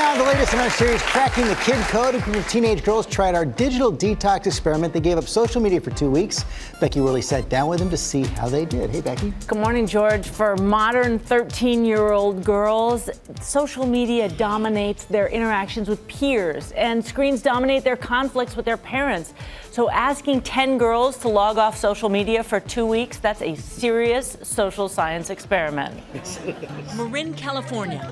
now, the latest in our series, Cracking the Kid Code. A group of teenage girls tried our digital detox experiment. They gave up social media for 2 weeks. Becky Worley sat down with them to see how they did. Hey, Becky. Good morning, George. For modern 13-year-old girls, social media dominates their interactions with peers, and screens dominate their conflicts with their parents. So asking 10 girls to log off social media for 2 weeks, that's a serious social science experiment. Marin, California.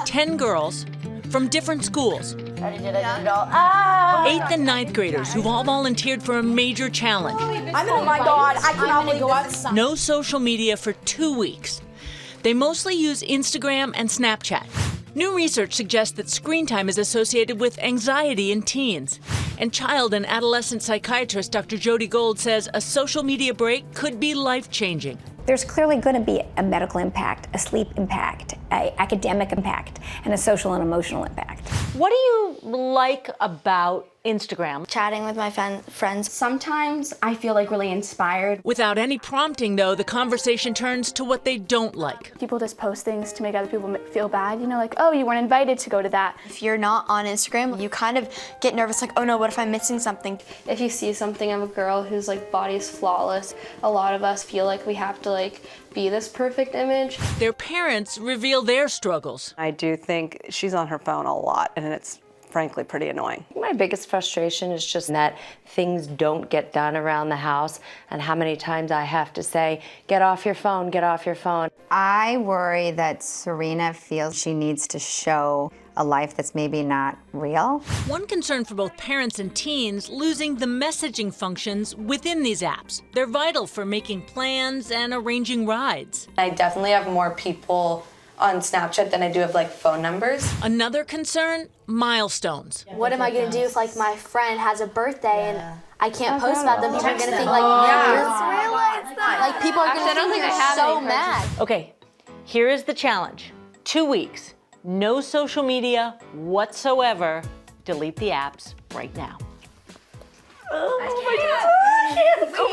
10 girls from different schools. 8th and 9th graders who've all volunteered for a major challenge. Oh my God, I cannot believe this. No social media for 2 weeks. They mostly use Instagram and Snapchat. New research suggests that screen time is associated with anxiety in teens. And child and adolescent psychiatrist Dr. Jody Gold says a social media break could be life-changing. There's clearly going to be a medical impact, a sleep impact, an academic impact, and a social and emotional impact. What do you like about Instagram? Chatting with my friends. Sometimes I feel like really inspired. Without any prompting, though, the conversation turns to what they don't like. People just post things to make other people feel bad, you know, like, oh, you weren't invited to go to that. If you're not on Instagram, you kind of get nervous, like, oh no, what if I'm missing something? If you see something of a girl whose like body is flawless, a lot of us feel like we have to like be this perfect image. Their parents reveal their struggles. I do think she's on her phone a lot, and it's frankly pretty annoying. My biggest frustration is just that things don't get done around the house, and how many times I have to say, get off your phone, get off your phone. I worry that Serena feels she needs to show a life that's maybe not real. One concern for both parents and teens, losing the messaging functions within these apps. They're vital for making plans and arranging rides. I definitely have more people on Snapchat than I do have like phone numbers. Another concern, milestones. What am I going to do if like my friend has a birthday and I can't post about them? People are going to think like, like people are going to think you're so mad. Okay, here is the challenge. 2 weeks, no social media whatsoever. Delete the apps right now. Oh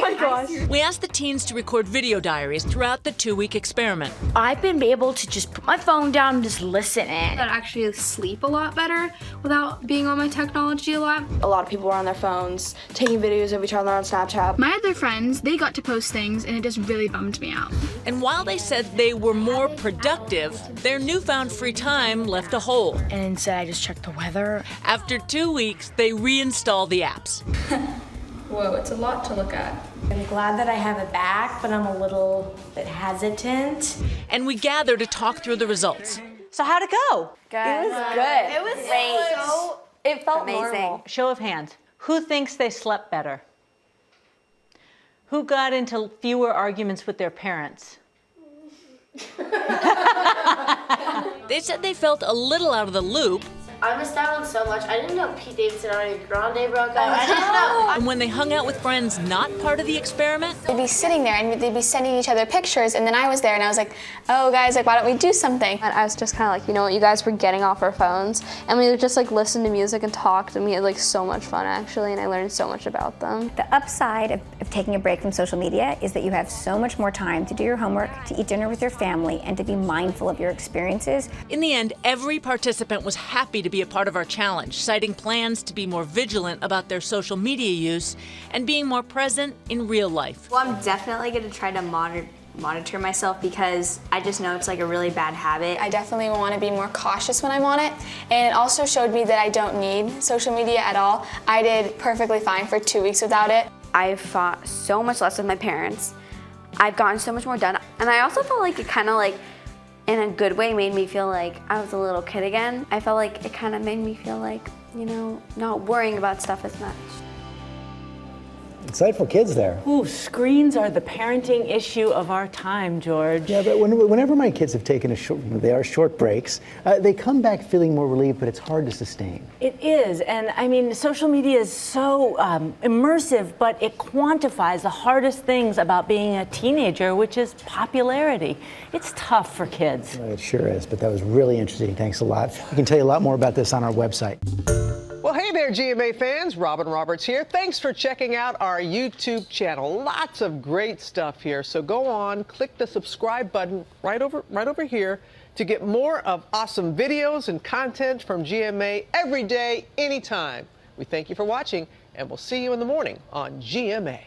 my gosh. We asked the teens to record video diaries throughout the 2-week experiment. I've been able to just put my phone down and just listen in. That actually sleep a lot better without being on my technology a lot. A lot of people were on their phones, taking videos of each other on Snapchat. My other friends, they got to post things and it just really bummed me out. And while they said they were more productive, their newfound free time left a hole. And instead I just checked the weather. After 2 weeks, they reinstalled the apps. Whoa, it's a lot to look at. I'm glad that I have it back, but I'm a little bit hesitant. And we gathered to talk through the results. So how'd it go? Good. It was good. It was great. It felt Amazing. normal. Show of hands. Who thinks they slept better? Who got into fewer arguments with their parents? They said they felt a little out of the loop. I missed out on so much. I didn't know Pete Davidson and Ariana Grande broke up. I didn't know. And when they hung out with friends not part of the experiment, They'd be sitting there and they'd be sending each other pictures, and then I was there and I was like, oh guys, like why don't we do something? And I was just kind of like, you know what, you guys were getting off our phones and we would just like listen to music and talk, and we had like so much fun actually, and I learned so much about them. The upside of taking a break from social media is that you have so much more time to do your homework, to eat dinner with your family, and to be mindful of your experiences. in the end, every participant was happy to be a part of our challenge, citing plans to be more vigilant about their social media use and being more present in real life. Well, I'm definitely going to try to monitor myself because I just know it's like a really bad habit. I definitely want to be more cautious when I'm on it, and it also showed me that I don't need social media at all. I did perfectly fine for 2 weeks without it. I've fought so much less with my parents. I've gotten so much more done. And I also felt like it kind of like, in a good way, made me feel like I was a little kid again. I felt like it kind of made me feel like, you know, not worrying about stuff as much. Insightful kids there. Ooh, screens are the parenting issue of our time, George. Yeah, but whenever my kids have taken short breaks, they come back feeling more relieved, but it's hard to sustain. It is, and I mean, social media is so immersive, but it quantifies the hardest things about being a teenager, which is popularity. It's tough for kids. Well, it sure is, but that was really interesting. Thanks a lot. We can tell you a lot more about this on our website. Well, hey there, GMA fans. Robin Roberts here. Thanks for checking out our YouTube channel. Lots of great stuff here. So go on, click the subscribe button right over here. to get more of awesome videos and content from GMA every day, anytime. We thank you for watching, and we'll see you in the morning on GMA.